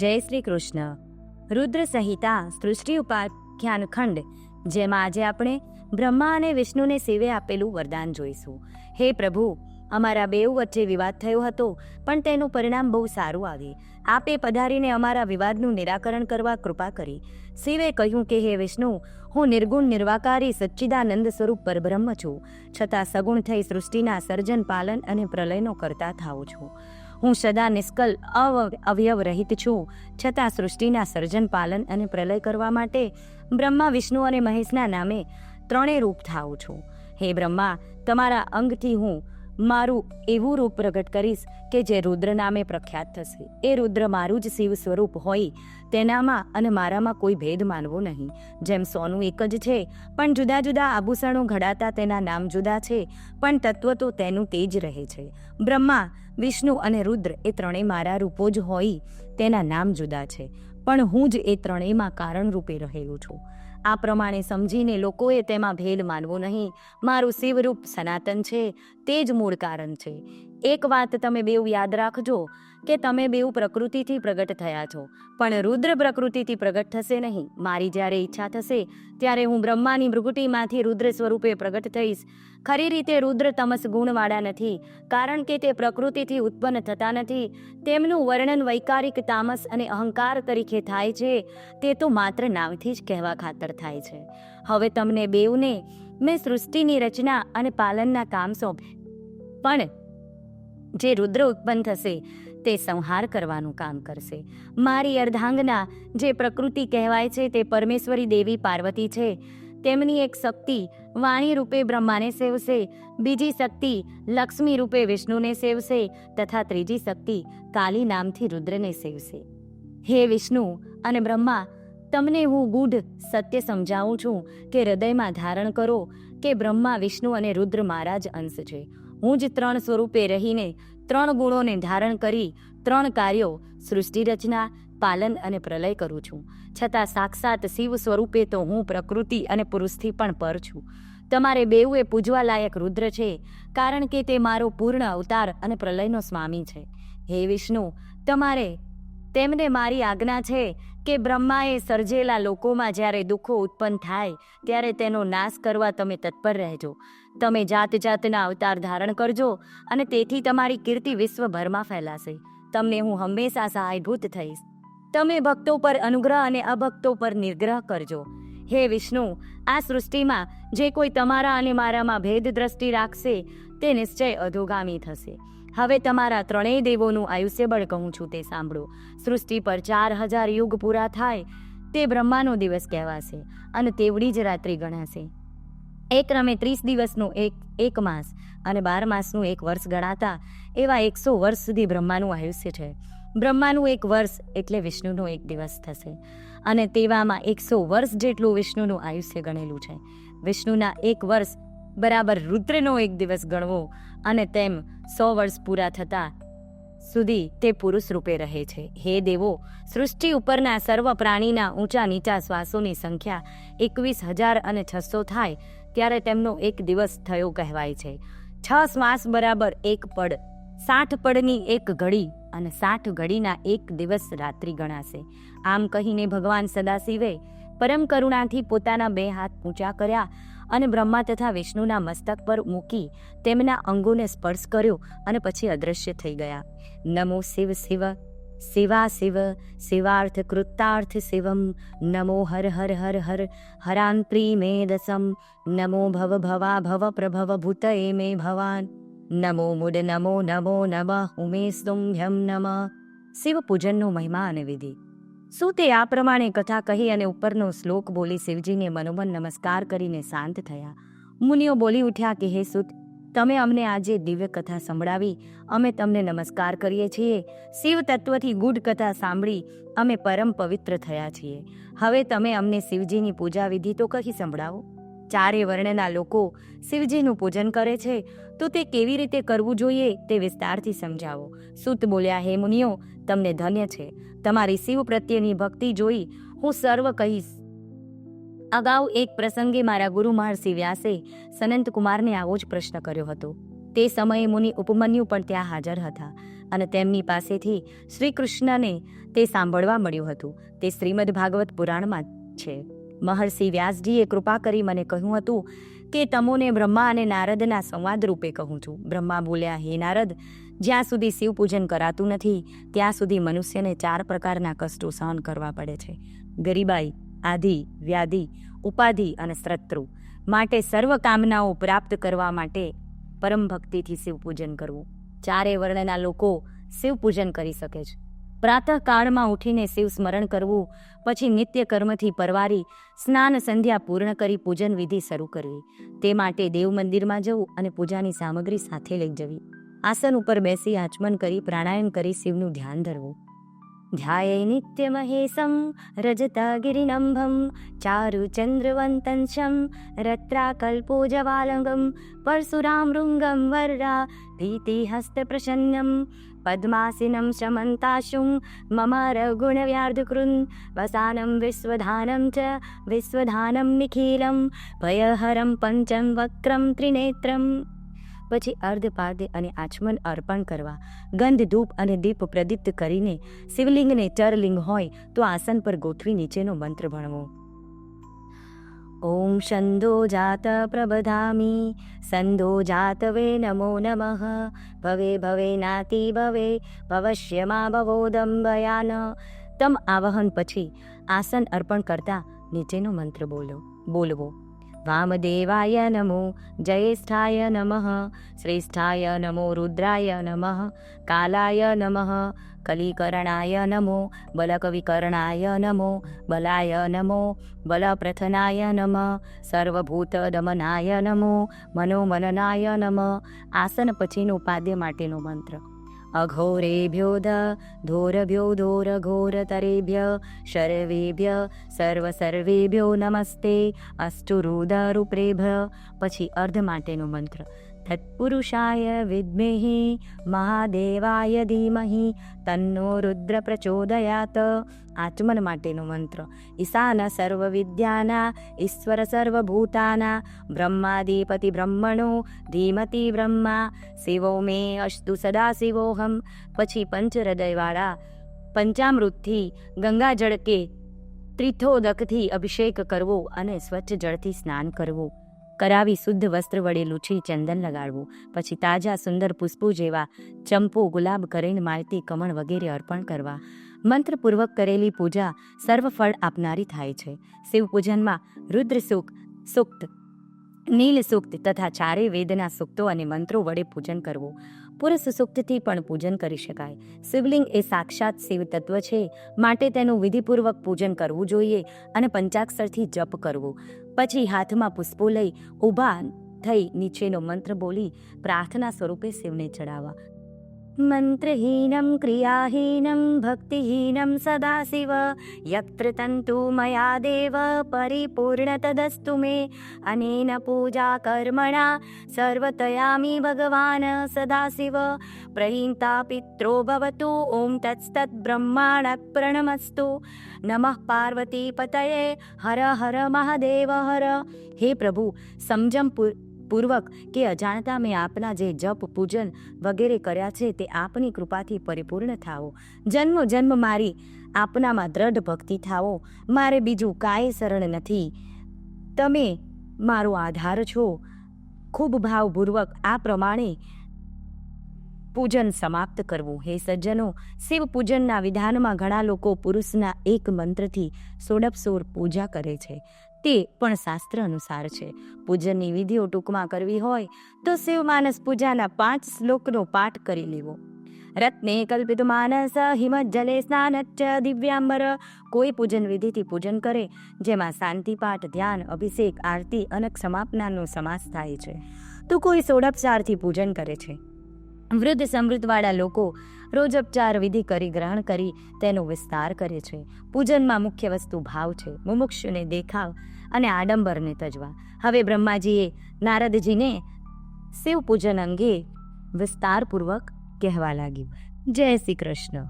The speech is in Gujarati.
જય શ્રી કૃષ્ણ. રુદ્ર સંહિતા સૃષ્ટિ ઉપાખ્યાન ખંડ, જેમાં આજે આપણે બ્રહ્મા અને વિષ્ણુને શિવે આપેલું વરદાન જોઈશું. હે પ્રભુ, અમારા બેઉ વચ્ચે વિવાદ થયો હતો, પણ તેનું પરિણામ બહુ સારું આવે. આપે પધારીને અમારા વિવાદનું નિરાકરણ કરવા કૃપા કરી. શિવે કહ્યું કે હે વિષ્ણુ, હું નિર્ગુણ નિર્વાકારી સચ્ચિદાનંદ સ્વરૂપ પરબ્રહ્મ છું, છતાં સગુણ થઈ સૃષ્ટિના સર્જન, પાલન અને પ્રલયનો કરતા થાઉં છું. હું સદા નિષ્કલ અવયવ રહિત છું, છતાં સૃષ્ટિના સર્જન, પાલન અને પ્રલય કરવા માટે બ્રહ્મા, વિષ્ણુ અને મહેશના નામે ત્રણેય રૂપ થાઉં છું. હે બ્રહ્મા, તમારા અંગથી હું મારું એવું રૂપ પ્રગટ કરીશ કે જે રુદ્ર નામે પ્રખ્યાત થશે. એ રુદ્ર મારું જ શિવ સ્વરૂપ હોય, તેનામાં અને મારામાં કોઈ ભેદ માનવો નહીં. જેમ સોનું એક જ છે, પણ જુદા જુદા આભૂષણો ઘડાતા તેના નામ જુદા છે, પણ તત્વ તો તેનું તે જ રહે છે. બ્રહ્મા, વિષ્ણુ અને રુદ્ર એ ત્રણેય મારા રૂપો જ હોય, તેના નામ જુદા છે, પણ હું જ એ ત્રણેયમાં કારણ રૂપે રહેલું છું. આ પ્રમાણે સમજીને લોકોએ તેમાં ભેદ માનવો નહીં. મારું શિવરૂપ સનાતન છે, તે જ મૂળ કારણ છે. એક વાત તમે બેઉ યાદ રાખજો કે તમે બેઉ પ્રકૃતિથી પ્રગટ થયા છો, પણ રુદ્ર પ્રકૃતિથી પ્રગટ થશે નહીં. મારી જ્યારે ઈચ્છા થશે ત્યારે હું બ્રહ્માની ભૃગુટીમાંથી રુદ્ર સ્વરૂપે પ્રગટ થઈશ. ખરી રીતે રુદ્ર તમસ ગુણવાળા નથી, કારણ કે તે પ્રકૃતિથી ઉત્પન્ન થતા નથી. તેમનું વર્ણન વૈકારિક તામસ અને અહંકાર તરીકે થાય છે, તે તો માત્ર નામથી જ કહેવા ખાતર થાય છે. હવે તમને બેઉને મેં સૃષ્ટિની રચના અને પાલનના કામ સોંપે, પણ જે રુદ્ર ઉત્પન્ન થશે તે સંહાર કરવાનું કામ કરશે. મારી અર્ધાંગના જે પ્રકૃતિ કહેવાય છે તે પરમેશ્વરી દેવી પાર્વતી છે. તેમની એક શક્તિ વાણી રૂપે બ્રહ્માને સેવશે, બીજી શક્તિ લક્ષ્મી રૂપે વિષ્ણુને સેવશે, તથા ત્રીજી શક્તિ કાલી નામથી રુદ્રને સેવશે. હે વિષ્ણુ અને બ્રહ્મા, તમને હું ગૂઢ સત્ય સમજાવું છું કે હૃદયમાં ધારણ કરો કે બ્રહ્મા, વિષ્ણુ અને રુદ્ર મારા જ અંશ છે. હું જ ત્રણ સ્વરૂપે રહીને ત્રણ ગુણોને ધારણ કરી ત્રણ કાર્યો સૃષ્ટિ, રચના, પાલન અને પ્રલય કરું છું. છતાં સાક્ષાત શિવ સ્વરૂપે તો હું પ્રકૃતિ અને પુરુષથી પણ પર છું. તમારે બેઉએ પૂજવા લાયક રુદ્ર છે, કારણ કે તે મારો પૂર્ણ અવતાર અને પ્રલયનો સ્વામી છે. હે વિષ્ણુ, તમારે તેમને મારી આજ્ઞા છે કે બ્રહ્માએ સર્જેલા લોકોમાં જ્યારે દુઃખો ઉત્પન્ન થાય ત્યારે તેનો નાશ કરવા તમે તત્પર રહેજો. તમે જાત જાતના અવતાર ધારણ કરજો અને તેથી તમારી કીર્તિ વિશ્વભરમાં ફેલાશે. તમને હું હંમેશા સહાયભૂત થઈશ. તમે ભક્તો પર અનુગ્રહ અને અભક્તો પર નિર્ગ્રહ કરજો. હે વિષ્ણુ, આ સૃષ્ટિમાં જે કોઈ તમારા અને મારામાં ભેદ દ્રષ્ટિ રાખશે તે નિશ્ચય અધોગામી થશે. હવે તમારા ત્રણેય દેવોનું આયુષ્યબળ કહું છું તે સાંભળો. સૃષ્ટિ પર 4000 યુગ પૂરા થાય તે બ્રહ્માનો દિવસ કહેવાશે અને તેવડી જ રાત્રિ ગણાશે. એક ક્રમે 30 દિવસનું એક માસ અને 12 માસનું એક વર્ષ ગણાતા એવા 100 વર્ષ સુધી બ્રહ્માનું આયુષ્ય છે. બ્રહ્માનું એક વર્ષ એટલે વિષ્ણુનો એક દિવસ થશે, અને તેવામાં 100 વર્ષ જેટલું વિષ્ણુનું આયુષ્ય ગણેલું છે. વિષ્ણુના એક વર્ષ બરાબર રુદ્રનો એક દિવસ ગણવો, અને તેમ 100 વર્ષ પૂરા થતા સુધી તે પુરુષ રૂપે રહે છે. હે દેવો, સૃષ્ટિ ઉપરના સર્વ પ્રાણીના ઊંચા નીચા શ્વાસોની સંખ્યા 21,600 થાય ત્યારે તેમનો એક દિવસ થયો કહેવાય છે. 6 શ્વાસ બરાબર એક પડ, 60 પડની એક ઘડી અને 60 ઘડીના એક દિવસ રાત્રિ ગણાશે. આમ કહીને ભગવાન સદાશિવે પરમ કરુણાથી પોતાના 2 હાથ ઊંચા કર્યા અને બ્રહ્મા તથા વિષ્ણુના મસ્તક પર મૂકી તેમના અંગોને સ્પર્શ કર્યો અને પછી અદૃશ્ય થઈ ગયા. નમો શિવ શિવ, શિવા શિવ, શિવાર્થ કૃતાર્થ શિવમ, નમો હર હર હર હર હરાંત્રી મે દસમ, નમો ભવ ભવા ભવ પ્રભવ ભૂતયે મે ભવાન, નમો મુડ નમો નમો નમઃ ઉમેસ્તુભ્યમ નમઃ. શિવ પૂજનનો મહિમા અને વિધિ. શું તે આ પ્રમાણે કથા કહી અને ઉપરનો શ્લોક બોલી શિવજીને મનોમન નમસ્કાર કરીને શાંત થયા. મુનિઓ બોલી ઉઠ્યા કે હે સુત, તમે અમને આજે દિવ્ય કથા સંભળાવી, અમે તમને નમસ્કાર કરીએ છીએ. શિવ તત્વથી ગૂઢ કથા સાંભળી અમે પરમ પવિત્ર થયા છીએ. હવે તમે અમને શિવજીની પૂજા વિધિ તો કહી સંભળાવો. 4 વર્ણના લોકો શિવજીનું પૂજન કરે છે, તો તે કેવી રીતે કરવું જોઈએ તે વિસ્તારથી સમજાવો. સુત બોલ્યા, હે મુનિઓ, તમને ધન્ય છે. તમારી શિવ પ્રત્યેની ભક્તિ જોઈ હું સર્વ કહીશ. અગાઉ એક પ્રસંગે મારા ગુરુ મહર્ષિ વ્યાસે સનંત કુમારને આવો જ પ્રશ્ન કર્યો હતો. તે સમયે મુનિ ઉપમન્યુ પણ ત્યાં હાજર હતા. અને તેમની પાસેથી શ્રી કૃષ્ણને તે સાંભળવા મળ્યું હતું. તે શ્રીમદ ભાગવત પુરાણમાં છે. મહર્ષિ વ્યાસજીએ કૃપા કરી મને કહ્યું હતું કે તમોને બ્રહ્મા અને નારદના સંવાદ રૂપે કહું છું. બ્રહ્મા બોલ્યા, હે નારદ, જ્યાં સુધી શિવ પૂજન કરાતું નથી ત્યાં સુધી મનુષ્યને 4 પ્રકારના કષ્ટો સહન કરવા પડે છે: ગરીબાઈ, આધિ, વ્યાધિ, ઉપાધિ અને શત્રુ. માટે સર્વ કામનાઓ પ્રાપ્ત કરવા માટે પરમ ભક્તિથી શિવ પૂજન કરવું. 4 વર્ણના લોકો શિવ પૂજન કરી શકે છે. પ્રાતઃકાળમાં ઉઠીને શિવ સ્મરણ કરવું, પછી નિત્ય કર્મથી પરવારી સ્નાન સંધ્યા પૂર્ણ કરી પૂજન વિધિ શરૂ કરવી. તે માટે દેવ મંદિરમાં જવું અને પૂજાની સામગ્રી સાથે લઈ જવી. આસન ઉપર બેસી આચમન કરી પ્રાણાયામ કરી શિવનું ધ્યાન ધરવું. ધ્યાયે નિત્યમહેશં રજતગિરિનંભં ચારુ ચંદ્રવંતં શં રત્રાકલ્પોજવાલંગમ પરશુરામૃંગમ વર્રા ભીતિહસ્તપ્રસન્നം પદ્માસીनं શમંતાશું મમાર ગુણવ્યાર્ધકૃન વસાनं વિશ્વધાनं ચ વિશ્વધાनं નિખિલં ભયહરં પંચમ વક્રમ ત્રિનેત્રમ. પછી અર્ધપાદ્ય અને આચમન અર્પણ કરવા. ગંધ, ધૂપ અને દીપ પ્રદીપ્ત કરીને શિવલિંગને ચરલિંગ હોય તો આસન પર ગોઠવી નીચેનો મંત્ર ભણવો. ઓમ છંદો જાત પ્રબધામી સંદો જાતવે નમો નમઃ ભવે ભવે નાતિ ભવે ભવશ્યમા ભવોદંબયાન. તમ આવાહન પછી આસન અર્પણ કરતા નીચેનો મંત્ર બોલવો. વામદેવાય નમો જયેષ્ઠાય નમઃ શ્રેષ્ઠાય નમો રુદ્રાય નમઃ કાલાય નમઃ કલિકરણાય નમો બલકવિકરણાય નમો બલાય નમો બલપ્રથનાય નમઃ સર્વભૂતદમનાય નમો મનોમનનાય નમઃ. આસન પછીનો પાદ્ય માટેનો મંત્ર: અઘોરેભ્યો ધોરભ્યો ધોરઘોરતરેભ્ય શર્વેભ્ય સર્વેભ્યો નમસ્તે અષ્ટુરુદરૂપ્રેભ્ય. પછી અર્ધ માટેનો મંત્ર: તત્પુરુષાય વિદ્મહે મહાદેવાય ધીમહિ તન્નો રુદ્ર પ્રચોદયાત. આચમન માટેનો મંત્ર: ઈશાન સર્વવિદ્યાના ઈશ્વર સર્વભૂતાના બ્રહ્માધિપતિ બ્રહ્મણો ધીમતિ બ્રહ્મા શિવો મે અસ્તુ સદા શિવોહમ. પછી પંચહૃદયવાળા પંચામૃતથી ગંગાજળ કે ત્રિથોદકથી અભિષેક કરવો અને સ્વચ્છ જળથી સ્નાન કરવું. કરાવી શુદ્ધ વસ્ત્ર વડે લૂછી ચંદન લગાડવું. પછી તાજા સુંદર પુષ્પો જેવા ચંપો, ગુલાબ, કરેણ, માલતી, કમળ વગેરે અર્પણ કરવા. મંત્રપૂર્વક કરેલી પૂજા સર્વફળ આપનારી થાય છે. શિવ પૂજનમાં રુદ્ર સૂક્ત, નીલ સૂક્ત તથા 4 વેદના સૂક્તો અને મંત્રો વડે પૂજન કરવું. પુરુષ સૂક્તથી પણ પૂજન કરી શકાય. શિવલિંગ એ સાક્ષાત શિવ તત્વ છે, માટે તેનું વિધિપૂર્વક પૂજન કરવું જોઈએ અને પંચાક્ષરથી જપ કરવો. પછી હાથમાં પુષ્પો લઈ ઊભા થઈ નીચેનો મંત્ર બોલી પ્રાર્થના સ્વરૂપે શિવને ચડાવવા. મંત્રહીનમ ક્રિયાહીનમ ભક્તિહીનમ સદાશિવ યત્ર તંતુ મયા દેવ પરિપૂર્ણ તદસ્તુ મે અનેન પૂજા કર્મણા સર્વતયામિ ભગવાન સદાશિવ પ્રહીતા પિત્રો ભવતુ ઓમ તત્સત બ્રહ્માણ પ્રણમસ્તુ નમઃ પાર્વતી પતયે હર હર મહાદેવ હર. હે પ્રભુ, સમજમ પૂર્વક કે અજાણતા મેં આપના જે જપ, પૂજન વગેરે કર્યા છે તે આપની કૃપાથી પરિપૂર્ણ થાવો. જન્મો જન્મ મારી આપનામાં દ્રઢ ભક્તિ થાવો. મારે બીજું કાંઈ શરણ નથી, તમે મારો આધાર છો. ખૂબ ભાવપૂર્વક આ પ્રમાણે પૂજન સમાપ્ત કરવું. હે સજ્જનો, શિવ પૂજનના વિધાનમાં ઘણા લોકો પુરુષના એક મંત્રથી 16 પૂજા કરે છે. તે પણ શાસ્ત્ર અનુસાર છે. પૂજનની વિધિઓ ટૂંકમાં કરવી હોય તો શિવમાનસ પૂજાના 5 શ્લોકનો પાઠ કરી લેવો. રત્ને કલ્પિત માનસ હિમત જલે સ્નાનચ્ચ દિવ્યાંબર. કોઈ પૂજન વિધિથી પૂજન કરે જેમાં શાંતિ પાઠ, ધ્યાન, અભિષેક, આરતી અને સમાપનાનો સમાસ થાય છે તો કોઈ ષોડશોપચારથી પૂજન કરે છે. વૃદ્ધ સમૃદ્ધવાળા લોકો રોજોપચાર વિધિ કરી ગ્રહણ કરી તેનો વિસ્તાર કરે છે. પૂજનમાં મુખ્ય વસ્તુ ભાવ છે. મુમુક્ષુને દેખાવ અને આડંબરને તજવા. હવે બ્રહ્માજીએ નારદજીને શિવ પૂજન અંગે વિસ્તારપૂર્વક કહેવા લાગ્યું. જય શ્રી કૃષ્ણ.